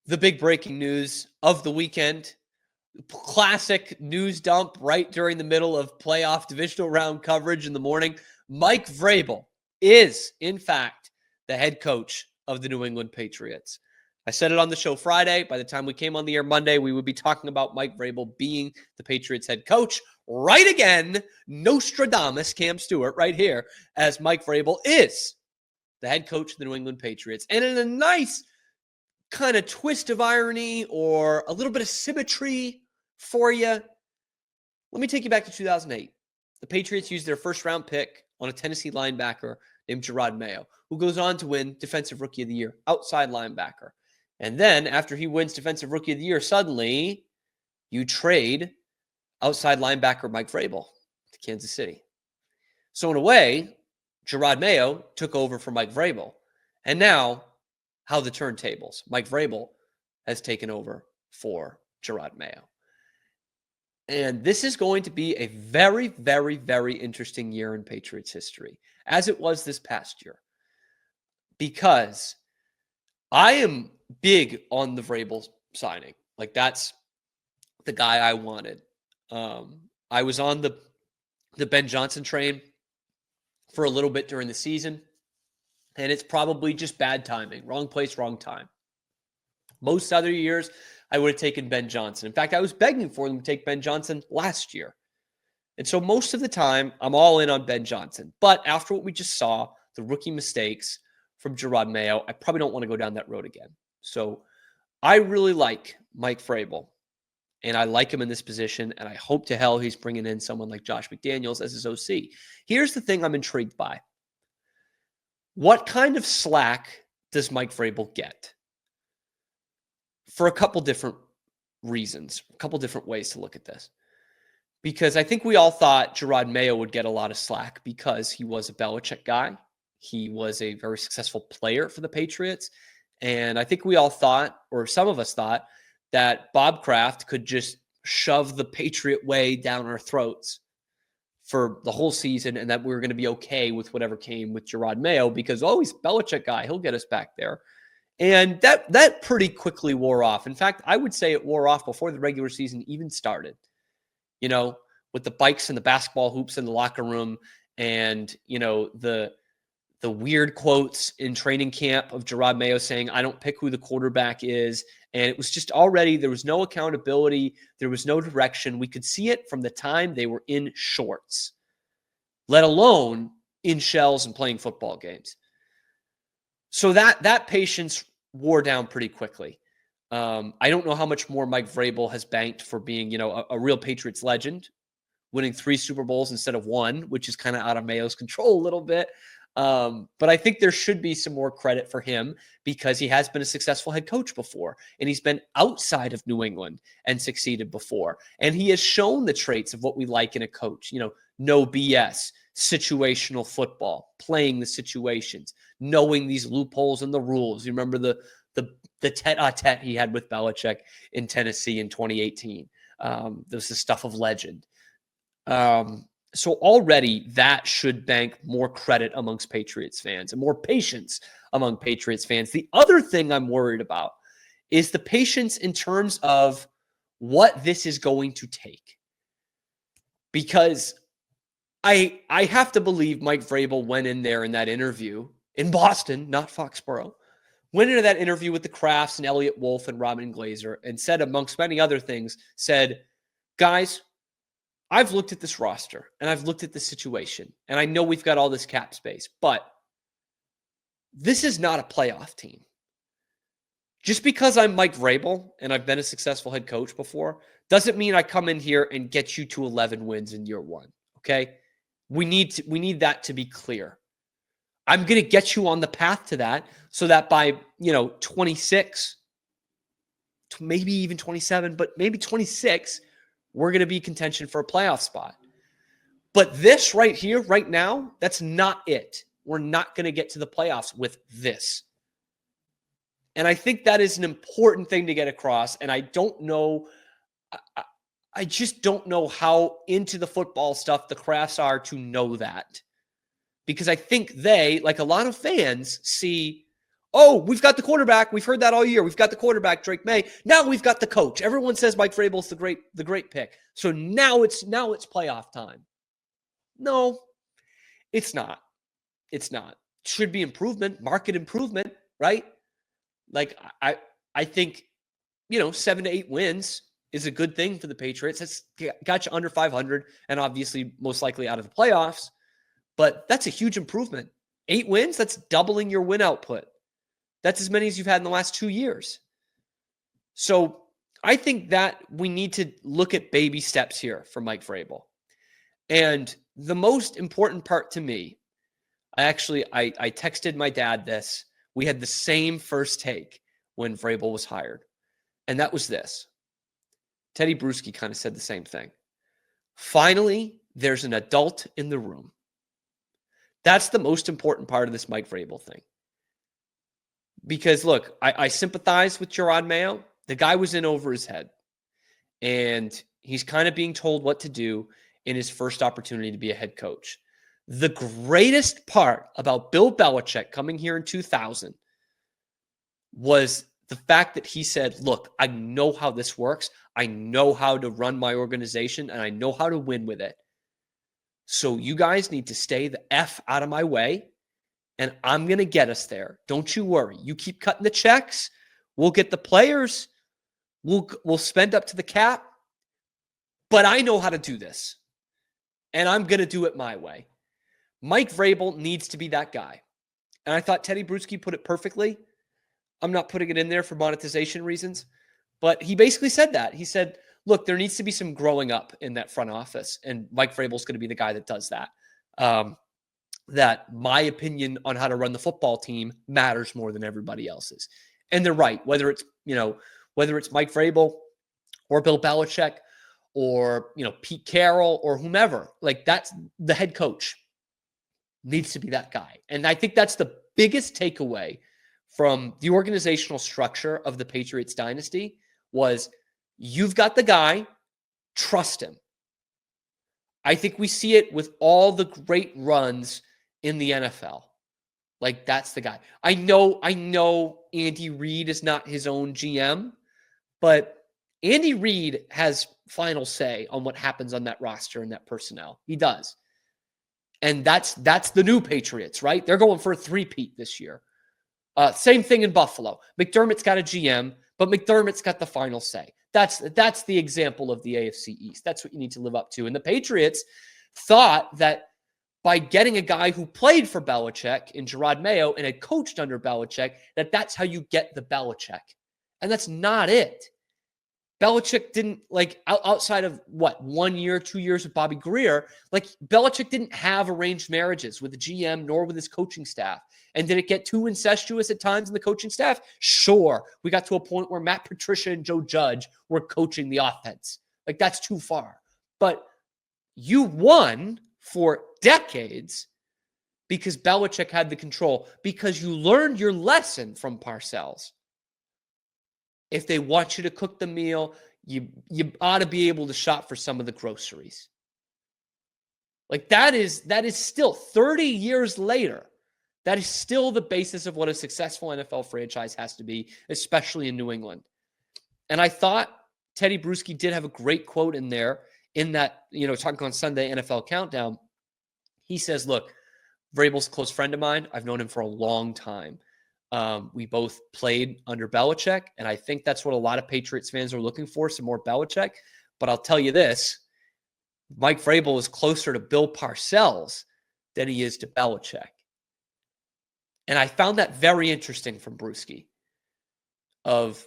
The big breaking news of the weekend, classic news dump right during the middle of playoff divisional round coverage in the morning. Mike Vrabel is, in fact, the head coach of the New England Patriots. I said it on the show Friday. By the time we came on the air Monday, we would be talking about Mike Vrabel being the Patriots head coach. Right again, Nostradamus, Cam Stewart, right here, as Mike Vrabel is the head coach of the New England Patriots. And in a nice kind of twist of irony or a little bit of symmetry for you, let me take you back to 2008. The Patriots used their first round pick on a Tennessee linebacker named Jerod Mayo, who goes on to win Defensive Rookie of the Year, outside linebacker. And then after he wins Defensive Rookie of the Year, suddenly you trade outside linebacker Mike Vrabel to Kansas City. So in a way, Jerod Mayo took over for Mike Vrabel. And now, how the turntables. Mike Vrabel has taken over for Jerod Mayo. And this is going to be a very, very, very interesting year in Patriots history, as it was this past year. Because I am big on the Vrabel signing. Like, that's the guy I wanted. I was on the Ben Johnson train for a little bit during the season. And it's probably just bad timing. Wrong place, wrong time. Most other years, I would have taken Ben Johnson. In fact, I was begging for them to take Ben Johnson last year. And so most of the time, I'm all in on Ben Johnson. But after what we just saw, the rookie mistakes from Jerod Mayo, I probably don't want to go down that road again. So I really like Mike Vrabel. And I like him in this position. And I hope to hell he's bringing in someone like Josh McDaniels as his OC. Here's the thing I'm intrigued by. What kind of slack does Mike Vrabel get? For a couple different reasons, a couple different ways to look at this. Because I think we all thought Jerod Mayo would get a lot of slack because he was a Belichick guy. He was a very successful player for the Patriots. And I think we all thought, or some of us thought, that Bob Kraft could just shove the Patriot way down our throats for the whole season, and that we were going to be okay with whatever came with Jerod Mayo because, he's a Belichick guy. He'll get us back there. And that pretty quickly wore off. In fact, I would say it wore off before the regular season even started. You know, with the bikes and the basketball hoops in the locker room and, the weird quotes in training camp of Jerod Mayo saying, I don't pick who the quarterback is. And it was just already, there was no accountability. There was no direction. We could see it from the time they were in shorts, let alone in shells and playing football games. So that patience wore down pretty quickly. I don't know how much more Mike Vrabel has banked for being, a real Patriots legend, winning 3 Super Bowls instead of 1, which is kind of out of Mayo's control a little bit. But I think there should be some more credit for him because he has been a successful head coach before, and he's been outside of New England and succeeded before. And he has shown the traits of what we like in a coach, no BS, situational football, playing the situations, knowing these loopholes in the rules. You remember the tete-a-tete he had with Belichick in Tennessee in 2018. There's the stuff of legend. So already that should bank more credit amongst Patriots fans and more patience among Patriots fans. The other thing I'm worried about is the patience in terms of what this is going to take. Because I have to believe Mike Vrabel went in there in that interview in Boston, not Foxborough, went into that interview with the Krafts and Elliott Wolf and Robin Glazer and said, amongst many other things, said, guys, I've looked at this roster and I've looked at the situation and I know we've got all this cap space, but this is not a playoff team. Just because I'm Mike Vrabel and I've been a successful head coach before doesn't mean I come in here and get you to 11 wins in year 1. Okay. We need that to be clear. I'm going to get you on the path to that so that by, 26, maybe even 27, but maybe 26, we're going to be contention for a playoff spot. But this right here, right now, that's not it. We're not going to get to the playoffs with this. And I think that is an important thing to get across. And I don't know, I just don't know how into the football stuff the Krafts are to know that. Because I think they, like a lot of fans, see, Oh, we've got the quarterback. We've heard that all year. We've got the quarterback, Drake May. Now we've got the coach. Everyone says Mike Vrabel's the great pick. So now it's playoff time. No, it's not. It's not. Should be improvement, market improvement, right? Like I think 7 to 8 wins is a good thing for the Patriots. It's got you under 500 and obviously most likely out of the playoffs. But that's a huge improvement. 8 wins, that's doubling your win output. That's as many as you've had in the last 2 years. So I think that we need to look at baby steps here for Mike Vrabel. And the most important part to me, I texted my dad this. We had the same first take when Vrabel was hired. And that was this. Teddy Bruschi kind of said the same thing. Finally, there's an adult in the room. That's the most important part of this Mike Vrabel thing. Because, look, I sympathize with Gerard Mayo. The guy was in over his head. And he's kind of being told what to do in his first opportunity to be a head coach. The greatest part about Bill Belichick coming here in 2000 was the fact that he said, look, I know how this works. I know how to run my organization, and I know how to win with it. So you guys need to stay the F out of my way, and I'm going to get us there. Don't you worry. You keep cutting the checks. We'll get the players. We'll spend up to the cap. But I know how to do this, and I'm going to do it my way. Mike Vrabel needs to be that guy. And I thought Teddy Bruschi put it perfectly. I'm not putting it in there for monetization reasons, but he basically said that. He said, look, there needs to be some growing up in that front office, and Mike Vrabel's going to be the guy that does that. That my opinion on how to run the football team matters more than everybody else's. And they're right, whether it's Mike Vrabel or Bill Belichick or, Pete Carroll or whomever, like that's the head coach needs to be that guy. And I think that's the biggest takeaway from the organizational structure of the Patriots dynasty was you've got the guy, trust him. I think we see it with all the great runs in the NFL. Like that's the guy. I know Andy Reid is not his own GM, but Andy Reid has final say on what happens on that roster and that personnel. He does. And that's the new Patriots, right? They're going for a three-peat this year. Same thing in Buffalo. McDermott's got a GM, but McDermott's got the final say. That's the example of the AFC East. That's what you need to live up to. And the Patriots thought that by getting a guy who played for Belichick in Gerard Mayo and had coached under Belichick, that's how you get the Belichick. And that's not it. Belichick didn't, outside of 1 year, 2 years with Bobby Greer, Belichick didn't have arranged marriages with the GM nor with his coaching staff. And did it get too incestuous at times in the coaching staff? Sure. We got to a point where Matt Patricia and Joe Judge were coaching the offense. That's too far. But you won for decades because Belichick had the control, because you learned your lesson from Parcells. If they want you to cook the meal, you ought to be able to shop for some of the groceries. That is still 30 years later. That is still the basis of what a successful NFL franchise has to be, especially in New England. And I thought Teddy Bruschi did have a great quote in there in that, talking on Sunday NFL Countdown. He says, look, Vrabel's a close friend of mine. I've known him for a long time. We both played under Belichick, and I think that's what a lot of Patriots fans are looking for, some more Belichick. But I'll tell you this, Mike Vrabel is closer to Bill Parcells than he is to Belichick. And I found that very interesting from Bruschi of,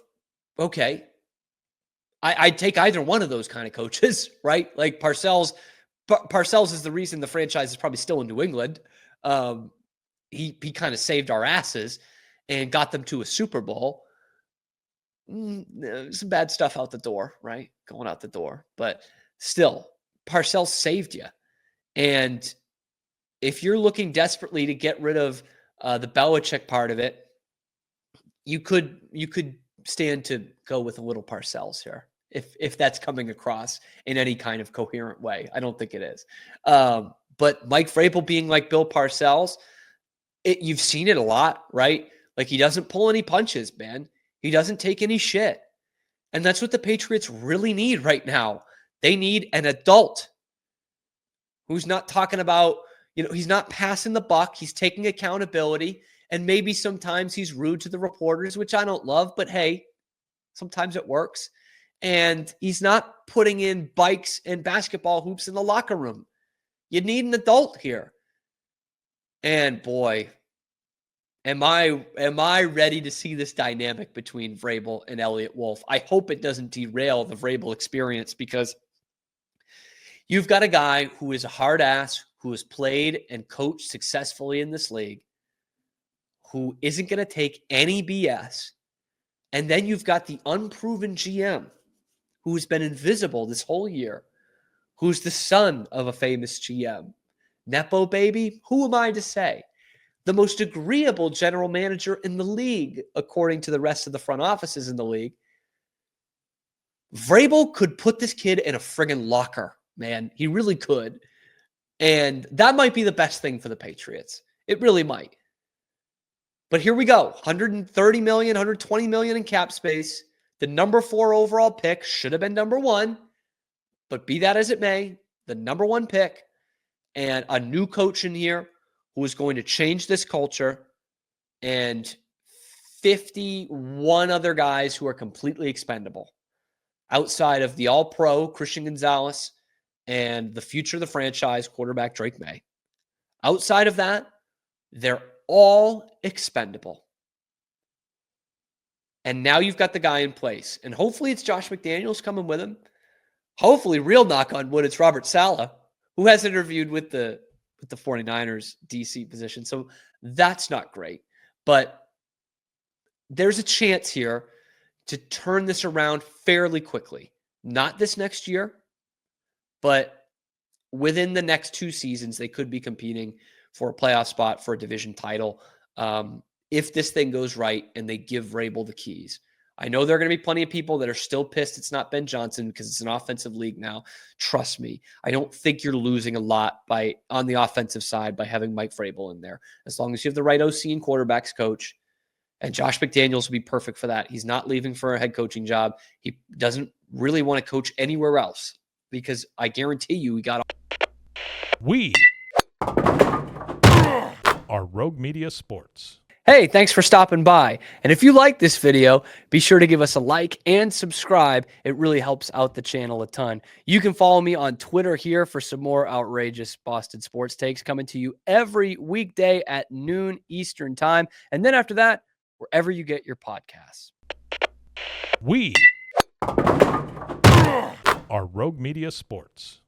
okay, I'd take either one of those kind of coaches, right? Parcells is the reason the franchise is probably still in New England. He kind of saved our asses and got them to a Super Bowl. Some bad stuff out the door, right? Going out the door. But still, Parcells saved you. And if you're looking desperately to get rid of the Belichick part of it, you could stand to go with a little Parcells here, if that's coming across in any kind of coherent way. I don't think it is. But Mike Vrabel being like Bill Parcells, you've seen it a lot, right? Like, he doesn't pull any punches, man. He doesn't take any shit. And that's what the Patriots really need right now. They need an adult who's not talking about, he's not passing the buck. He's taking accountability. And maybe sometimes he's rude to the reporters, which I don't love, but hey, sometimes it works. And he's not putting in bikes and basketball hoops in the locker room. You need an adult here. And boy, am I ready to see this dynamic between Vrabel and Elliott Wolf. I hope it doesn't derail the Vrabel experience, because you've got a guy who is a hard ass, who has played and coached successfully in this league, who isn't going to take any BS. And then you've got the unproven GM who's been invisible this whole year, who's the son of a famous GM. Nepo baby? Who am I to say? The most agreeable general manager in the league, according to the rest of the front offices in the league. Vrabel could put this kid in a friggin' locker, man. He really could. And that might be the best thing for the Patriots. It really might. But here we go. 130 million, 120 million in cap space. The number 4 overall pick should have been number 1. But be that as it may, the number 1 pick and a new coach in here who is going to change this culture, and 51 other guys who are completely expendable outside of the all-pro Christian Gonzalez and the future of the franchise quarterback Drake May. Outside of that, they're all expendable. And now you've got the guy in place. And hopefully it's Josh McDaniels coming with him. Hopefully, real knock on wood, it's Robert Saleh, who has interviewed with the 49ers DC position. So that's not great. But there's a chance here to turn this around fairly quickly. Not this next year, but within the next 2 seasons, they could be competing for a playoff spot, for a division title, if this thing goes right and they give Vrabel the keys. I know there are going to be plenty of people that are still pissed it's not Ben Johnson because it's an offensive league now. Trust me, I don't think you're losing a lot on the offensive side by having Mike Vrabel in there. As long as you have the right OC and quarterbacks coach, and Josh McDaniels will be perfect for that. He's not leaving for a head coaching job. He doesn't really want to coach anywhere else, because I guarantee you, We are Rogue Media Sports. Hey, thanks for stopping by. And if you like this video, be sure to give us a like and subscribe. It really helps out the channel a ton. You can follow me on Twitter here for some more outrageous Boston sports takes coming to you every weekday at noon Eastern time. And then after that, wherever you get your podcasts. We are Rogue Media Sports.